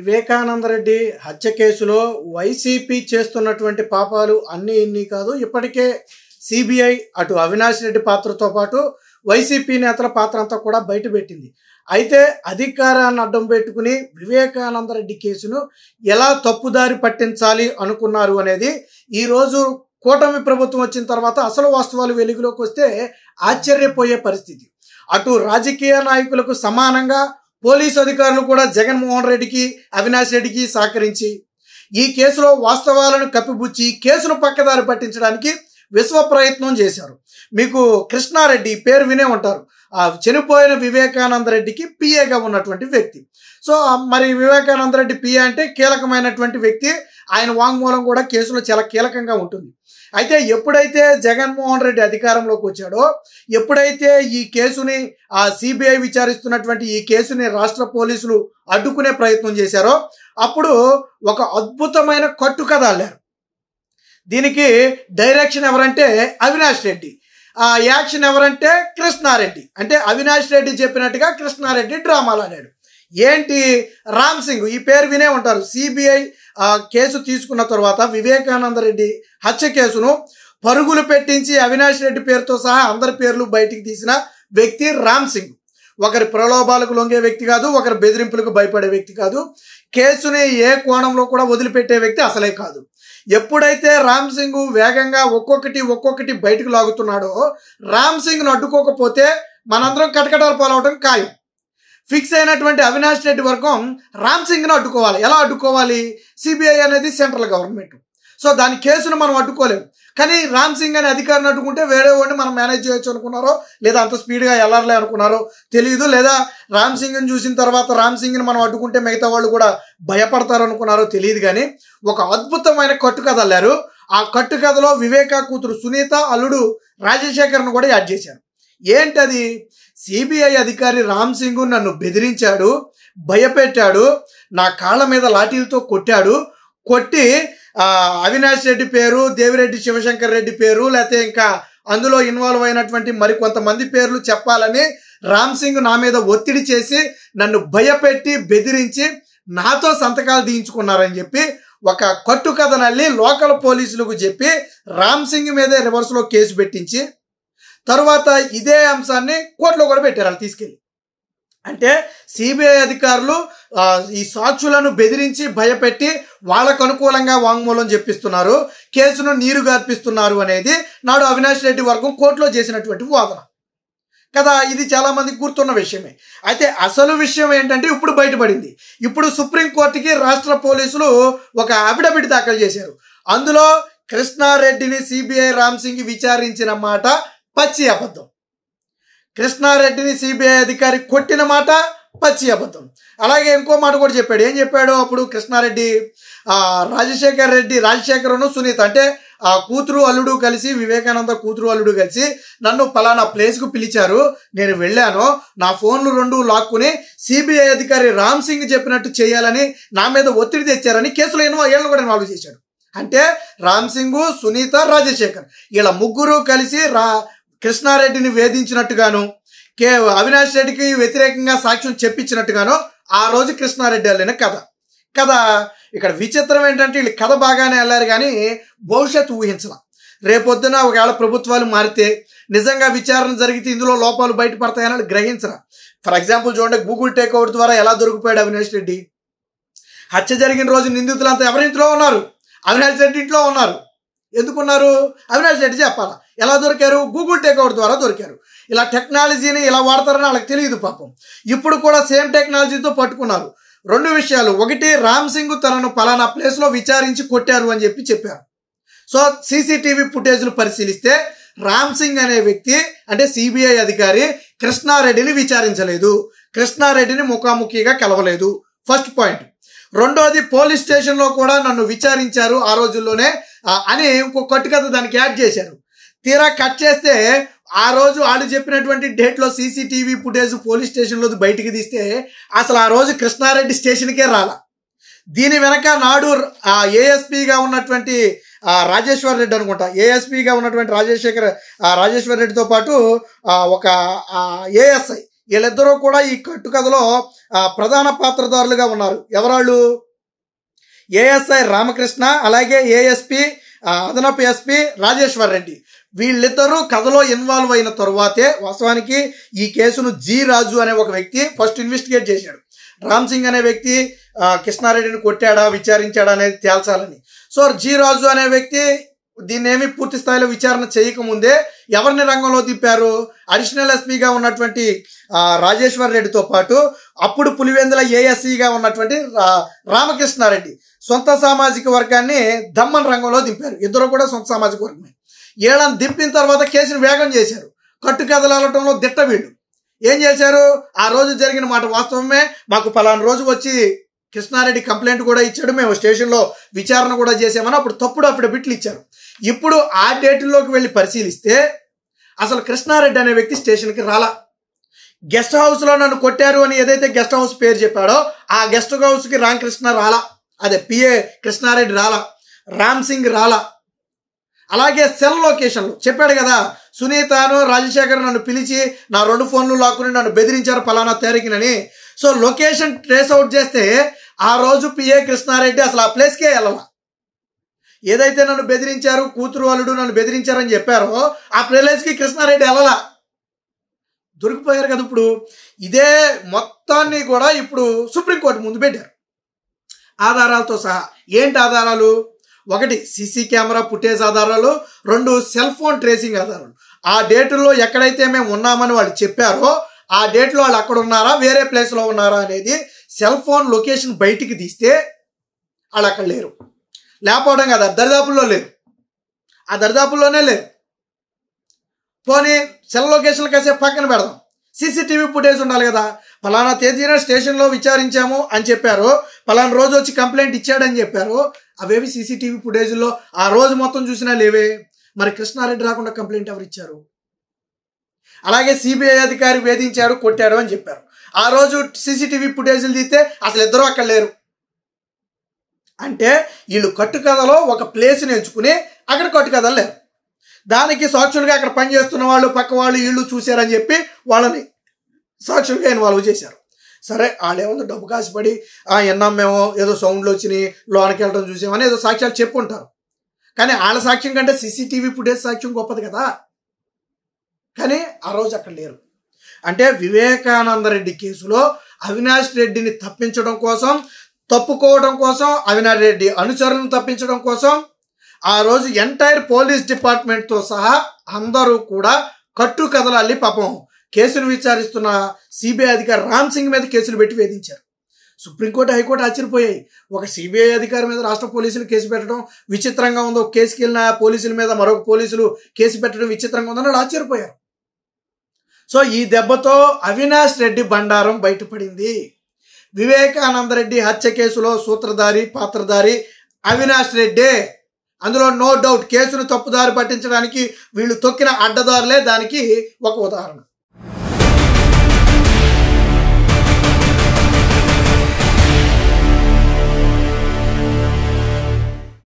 వివేకానంద రెడ్డి హత్య కేసులో వైసీపీ చేస్తున్నటువంటి పాపాలు అన్నీ ఇన్ని కాదు. ఇప్పటికే సిబిఐ అటు అవినాష్ రెడ్డి పాత్రతో పాటు వైసీపీ నేతల పాత్ర అంతా కూడా బయటపెట్టింది. అయితే అధికారాన్ని అడ్డం పెట్టుకుని వివేకానంద రెడ్డి కేసును ఎలా తప్పుదారి పట్టించాలి అనుకున్నారు అనేది ఈరోజు కూటమి ప్రభుత్వం వచ్చిన తర్వాత అసలు వాస్తవాలు వెలుగులోకి వస్తే ఆశ్చర్యపోయే పరిస్థితి. అటు రాజకీయ నాయకులకు సమానంగా పోలీసు అధికారులు కూడా జగన్మోహన్ రెడ్డికి అవినాష్ రెడ్డికి సహకరించి ఈ కేసులో వాస్తవాలను కప్పిపుచ్చి కేసును పక్కదారి పట్టించడానికి విశ్వ ప్రయత్నం చేశారు. మీకు కృష్ణారెడ్డి పేరు వినే ఉంటారు. ఆ చనిపోయిన వివేకానంద రెడ్డికి పిఏగా ఉన్నటువంటి వ్యక్తి. సో మరి వివేకానంద రెడ్డి పిఏ అంటే కీలకమైనటువంటి వ్యక్తి. ఆయన వాంగ్మూలం కూడా కేసులో చాలా కీలకంగా ఉంటుంది. అయితే ఎప్పుడైతే జగన్మోహన్ రెడ్డి అధికారంలోకి వచ్చాడో, ఎప్పుడైతే ఈ కేసుని సిబిఐ విచారిస్తున్నటువంటి ఈ కేసుని రాష్ట్ర పోలీసులు అడ్డుకునే ప్రయత్నం చేశారో అప్పుడు ఒక అద్భుతమైన కట్టుకథ అల్లారు. దీనికి డైరెక్షన్ ఎవరంటే అవినాష్ రెడ్డి, యాక్షన్ ఎవరంటే కృష్ణారెడ్డి. అంటే అవినాష్ రెడ్డి చెప్పినట్టుగా కృష్ణారెడ్డి డ్రామాలు ఆడాడు. ఏంటి? రామ్ సింగ్, ఈ పేరు వినే ఉంటారు. సిబిఐ కేసు తీసుకున్న తర్వాత వివేకానంద రెడ్డి హత్య కేసును పరుగులు పెట్టించి అవినాష్ రెడ్డి పేరుతో సహా అందరి పేర్లు బయటికి తీసిన వ్యక్తి రామ్ సింగ్. ఒకరి ప్రలోభాలకు లొంగే వ్యక్తి కాదు, ఒకరి బెదిరింపులకు భయపడే వ్యక్తి కాదు, కేసుని ఏ కోణంలో కూడా వదిలిపెట్టే వ్యక్తి అసలే కాదు. ఎప్పుడైతే రామ్ సింగ్ వేగంగా ఒక్కొక్కటి బయటకు లాగుతున్నాడో, రామ్ సింగ్ను అడ్డుకోకపోతే మనందరం కటకటాలు పాలవడం ఖాయం. ఫిక్స్ అయినటువంటి అవినాష్ రెడ్డి వర్గం రామ్ సింగ్ను అడ్డుకోవాలి. ఎలా అడ్డుకోవాలి? సిబిఐ అనేది సెంట్రల్ గవర్నమెంట్. సో దాని కేసును మనం అడ్డుకోలేము. కానీ రామ్ సింగ్ అనే అధికారిని అడ్డుకుంటే వేరే వాడిని మనం మేనేజ్ చేయొచ్చు అనుకున్నారో, లేదా అంత స్పీడ్గా వెళ్ళాలే అనుకున్నారో తెలియదు. లేదా రామ్ సింగ్ని చూసిన తర్వాత రామ్ సింగ్ని మనం అడ్డుకుంటే మిగతా వాళ్ళు కూడా భయపడతారు అనుకున్నారో తెలియదు. కానీ ఒక అద్భుతమైన కట్టుకథ అల్లారు. ఆ కట్టుకథలో వివేకా కూతురు సునీత, అల్లుడు రాజశేఖర్ను కూడా యాడ్ చేశారు. ఏంటది? సిబిఐ అధికారి రామ్ సింగ్ నన్ను బెదిరించాడు, భయపెట్టాడు, నా కాళ్ళ మీద లాఠీలతో కొట్టి అవినాష్ రెడ్డి పేరు, దేవిరెడ్డి శివశంకర్ రెడ్డి పేరు, లేకపోతే ఇంకా అందులో ఇన్వాల్వ్ అయినటువంటి మరికొంతమంది పేర్లు చెప్పాలని రామ్ సింగ్ నా మీద ఒత్తిడి చేసి నన్ను భయపెట్టి బెదిరించి నాతో సంతకాలు తీయించుకున్నారని చెప్పి ఒక కట్టుకథ నల్లి లోకల్ పోలీసులకు చెప్పి రామ్ సింగ్ మీదే రివర్స్లో కేసు పెట్టించి తరువాత ఇదే అంశాన్ని కోర్టులో కూడా పెట్టారు వాళ్ళు తీసుకెళ్ళి. అంటే సిబిఐ అధికారులు ఈ సాక్షులను బెదిరించి భయపెట్టి వాళ్ళకు అనుకూలంగా వాంగ్మూలం చెప్పిస్తున్నారు, కేసును నీరు గార్పిస్తున్నారు అనేది నాడు అవినాష్ రెడ్డి వర్గం కోర్టులో చేసినటువంటి వాదన కదా. ఇది చాలా మందికి గుర్తున్న విషయమే. అయితే అసలు విషయం ఏంటంటే ఇప్పుడు బయటపడింది. ఇప్పుడు సుప్రీంకోర్టుకి రాష్ట్ర పోలీసులు ఒక అఫిడవిట్ దాఖలు చేశారు. అందులో కృష్ణారెడ్డిని సిబిఐ రామ్ సింగ్ విచారించిన మాట పచ్చి అబద్ధం, కృష్ణారెడ్డిని సిబిఐ అధికారి కొట్టిన మాట పచ్చి అబద్ధం. అలాగే ఇంకో మాట కూడా చెప్పాడు. ఏం చెప్పాడు అప్పుడు కృష్ణారెడ్డి? రాజశేఖర్ను సునీత అంటే కూతురు అల్లుడు కలిసి, వివేకానంద కూతురు అల్లుడు కలిసి నన్ను పలానా ప్లేస్కు పిలిచారు, నేను వెళ్ళాను, నా ఫోన్లు 2 లాక్కుని సిబిఐ అధికారి రామ్ సింగ్ చెప్పినట్టు చేయాలని నా మీద ఒత్తిడి తెచ్చారని కేసులో ఏళ్ళు కూడా ఇన్వాల్వ్ చేశాడు. అంటే రామ్ సింగ్, సునీత, రాజశేఖర్ వీళ్ళ ముగ్గురు కలిసి కృష్ణారెడ్డిని వేధించినట్టుగాను, అవినాష్ రెడ్డికి వ్యతిరేకంగా సాక్ష్యం చెప్పించినట్టుగాను ఆ రోజు కృష్ణారెడ్డి వెళ్ళిన కథ. ఇక్కడ విచిత్రం ఏంటంటే వీళ్ళు కథ బాగానే వెళ్ళారు కానీ భవిష్యత్తు ఊహించాల. రేపొద్దున ఒకవేళ ప్రభుత్వాలు మారితే నిజంగా విచారణ జరిగితే ఇందులో లోపాలు బయటపడతాయని గ్రహించరా. ఫర్ ఎగ్జాంపుల్ చూడండి, గూగుల్ టేక్అవుట్ ద్వారా ఎలా దొరికిపోయాడు అవినాష్ రెడ్డి? హత్య జరిగిన రోజు నిందితులంతా ఎవరింట్లో ఉన్నారు? అవినాష్ రెడ్డి ఇంట్లో ఉన్నారు. ఎందుకున్నారు? అవినాష్ రెడ్డి చెప్పాలా. ఎలా దొరికారు? గూగుల్ టేక్అవుట్ ద్వారా దొరికారు. ఇలా టెక్నాలజీని ఇలా వాడతారని వాళ్ళకి తెలియదు పాపం. ఇప్పుడు కూడా సేమ్ టెక్నాలజీతో పట్టుకున్నారు. 2 విషయాలు. ఒకటి, రామ్ సింగ్ తనను పలానా ప్లేస్లో విచారించి కొట్టారు అని చెప్పారు. సో సీసీటీవీ ఫుటేజ్లు పరిశీలిస్తే రామ్ సింగ్ అనే వ్యక్తి అంటే సిబిఐ అధికారి కృష్ణారెడ్డిని విచారించలేదు, కృష్ణారెడ్డిని ముఖాముఖిగా కలవలేదు. First point. రెండోది, పోలీస్ స్టేషన్లో కూడా నన్ను విచారించారు ఆ రోజుల్లోనే అని ఇంకో కట్టుకథ దానికి యాడ్ చేశారు. తీరా కట్ చేస్తే ఆ రోజు వాళ్ళు చెప్పినటువంటి డేట్లో సీసీటీవీ ఫుటేజ్ పోలీస్ స్టేషన్లో బయటికి తీస్తే అసలు ఆ రోజు కృష్ణారెడ్డి స్టేషన్కే రాలా. దీని వెనక నాడు ఏఎస్పీగా ఉన్నటువంటి రాజేశ్వర్ రెడ్డి అనుకుంటా, ఏఎస్పీగా ఉన్నటువంటి రాజేశ్వర్ రెడ్డితో పాటు ఒక ఏఎస్ఐ వీళ్ళిద్దరూ కూడా ఈ కట్టుకథలో ప్రధాన పాత్రధారులుగా ఉన్నారు. ఎవరాళ్ళు? ఏఎస్ఐ రామకృష్ణ, అలాగే ఏఎస్పి అదనపు ఎస్పి రాజేశ్వర్ రెడ్డి. వీళ్ళిద్దరూ కథలో ఇన్వాల్వ్ అయిన తరువాతే వాస్తవానికి ఈ కేసును జి రాజు అనే ఒక వ్యక్తి ఫస్ట్ ఇన్వెస్టిగేట్ చేశాడు. రామ్ సింగ్ అనే వ్యక్తి కృష్ణారెడ్డిని కొట్టాడా విచారించాడా అనేది తేల్చాలని. సో జి రాజు అనే వ్యక్తి దీన్ని ఏమి పూర్తి స్థాయిలో విచారణ చేయకముందే ఎవరిని రంగంలో దింపారు? అడిషనల్ ఎస్పీగా ఉన్నటువంటి రాజేశ్వర్ రెడ్డితో పాటు అప్పుడు పులివెందుల ఏఎస్సీగా ఉన్నటువంటి రామకృష్ణారెడ్డి సొంత సామాజిక వర్గాన్ని దమ్మన్ రంగంలో దింపారు. ఇద్దరు కూడా సొంత సామాజిక వర్గమే. ఏళ్ళని దింపిన తర్వాత కేసును వేగం చేశారు. కట్టుకథలాడటంలో దిట్ట వీళ్ళు. ఏం చేశారు? ఆ రోజు జరిగిన మాట వాస్తవమే, మాకు పలానా రోజు వచ్చి కృష్ణారెడ్డి కంప్లైంట్ కూడా ఇచ్చాడు, మేము స్టేషన్లో విచారణ కూడా చేసామని అప్పుడు తప్పుడు అఫిడవిట్లు ఇచ్చారు. ఇప్పుడు ఆ డేట్లోకి వెళ్ళి పరిశీలిస్తే అసలు కృష్ణారెడ్డి అనే వ్యక్తి స్టేషన్కి రాలా. గెస్ట్ హౌస్లో నన్ను కొట్టారు అని ఏదైతే గెస్ట్ హౌస్ పేరు చెప్పాడో ఆ గెస్ట్ హౌస్కి రామకృష్ణ రాలా, అదే పిఏ కృష్ణారెడ్డి రాలా, రామ్ సింగ్ రాలా. అలాగే సెల్ లొకేషన్లు చెప్పాడు కదా, సునీతను రాజశేఖర్ నన్ను పిలిచి నా 2 ఫోన్లు లాక్కుని నన్ను బెదిరించారు పలానా తారీఖునని. సో లొకేషన్ ట్రేస్ అవుట్ చేస్తే ఆ రోజు పిఏ కృష్ణారెడ్డి అసలు ఆ ప్లేస్కే వెళ్ళాల. ఏదైతే నన్ను బెదిరించారు, కూతురు అల్లుడు నన్ను బెదిరించారని చెప్పారో ఆ ప్లేస్కి కృష్ణారెడ్డి వెళ్ళాల. దొరికిపోయారు కదా. ఇప్పుడు ఇదే మొత్తాన్ని కూడా ఇప్పుడు సుప్రీంకోర్టు ముందు పెట్టారు ఆధారాలతో సహా. ఏంటి ఆధారాలు? 1 సీసీ కెమెరా ఫుటేజ్ ఆధారాలు, 2 సెల్ ఫోన్ ట్రేసింగ్ ఆధారాలు. ఆ డేటుల్లో ఎక్కడైతే మేము ఉన్నామని వాళ్ళు చెప్పారో ఆ డేట్లో వాళ్ళు అక్కడ ఉన్నారా వేరే ప్లేస్లో ఉన్నారా అనేది సెల్ ఫోన్ లొకేషన్ బయటికి తీస్తే వాళ్ళు అక్కడ లేరు. లేకపోవడం కదా, దరిదాపుల్లో లేరు, ఆ దరిదాపుల్లోనే లేరు. పోనీ సెల్ లొకేషన్ కాసేపు పక్కన పెడదాం, సీసీటీవీ ఫుటేజ్ ఉండాలి కదా. ఫలానా తేదీన స్టేషన్లో విచారించాము అని చెప్పారు, ఫలానా రోజు వచ్చి కంప్లైంట్ ఇచ్చాడని చెప్పారు. అవేవి సీసీటీవీ ఫుటేజ్లో ఆ రోజు మొత్తం చూసినా లేవే. మరి కృష్ణారెడ్డి రాకుండా కంప్లైంట్ ఎవరు ఇచ్చారు? అలాగే సిబిఐ అధికారి వేధించాడు కొట్టాడు అని చెప్పారు. ఆ రోజు సీసీటీవీ ఫుటేజ్లు తీస్తే అసలు ఇద్దరు అక్కడ లేరు. అంటే వీళ్ళు కట్టుకథలో ఒక ప్లేస్ని ఎంచుకుని అక్కడ కట్టుకథలు లేరు. దానికి సాక్షులుగా అక్కడ పనిచేస్తున్న వాళ్ళు పక్క వాళ్ళు వీళ్ళు చూశారని చెప్పి వాళ్ళని సాక్షులుగా ఇన్వాల్వ్ చేశారు. సరే, వాళ్ళేమో డబ్బు కాసిపడి ఎన్నాం మేము ఏదో సౌండ్లు వచ్చినాయి లోనకి వెళ్ళడం చూసామని ఏదో సాక్ష్యాలు చెప్పుంటారు. కానీ వాళ్ళ సాక్ష్యం కంటే సీసీటీవీ ఫుటేజ్ సాక్ష్యం గొప్పది కదా. కానీ ఆ రోజు అక్కడ లేరు. అంటే వివేకానంద రెడ్డి కేసులో అవినాష్ రెడ్డిని తప్పించడం కోసం, తప్పుకోవడం కోసం, అవినాష్ రెడ్డి అనుచరులను తప్పించడం కోసం ఆ రోజు ఎంటైర్ పోలీస్ డిపార్ట్మెంట్తో సహా అందరూ కూడా కట్టుకథలు అల్లి పాపం కేసును విచారిస్తున్న సిబిఐ అధికారి రామ్ సింగ్ మీద కేసులు పెట్టి వేధించారు. Supreme court, high court ఆశ్చర్యపోయాయి. ఒక సిబిఐ అధికారి మీద రాష్ట్ర పోలీసులు కేసు పెట్టడం విచిత్రంగా ఉందో, కేసుకి వెళ్ళిన పోలీసుల మీద మరొక పోలీసులు కేసు పెట్టడం విచిత్రంగా ఉందని ఆశ్చర్యపోయారు. సో ఈ దెబ్బతో అవినాష్ రెడ్డి బండారం బయటపడింది. వివేకానంద రెడ్డి హత్య కేసులో సూత్రధారి, పాత్రధారి అవినాష్ రెడ్డే. అందులో నో డౌట్. కేసును తప్పుదారి పట్టించడానికి వీళ్ళు తొక్కిన అడ్డదారులే దానికి ఒక ఉదాహరణ.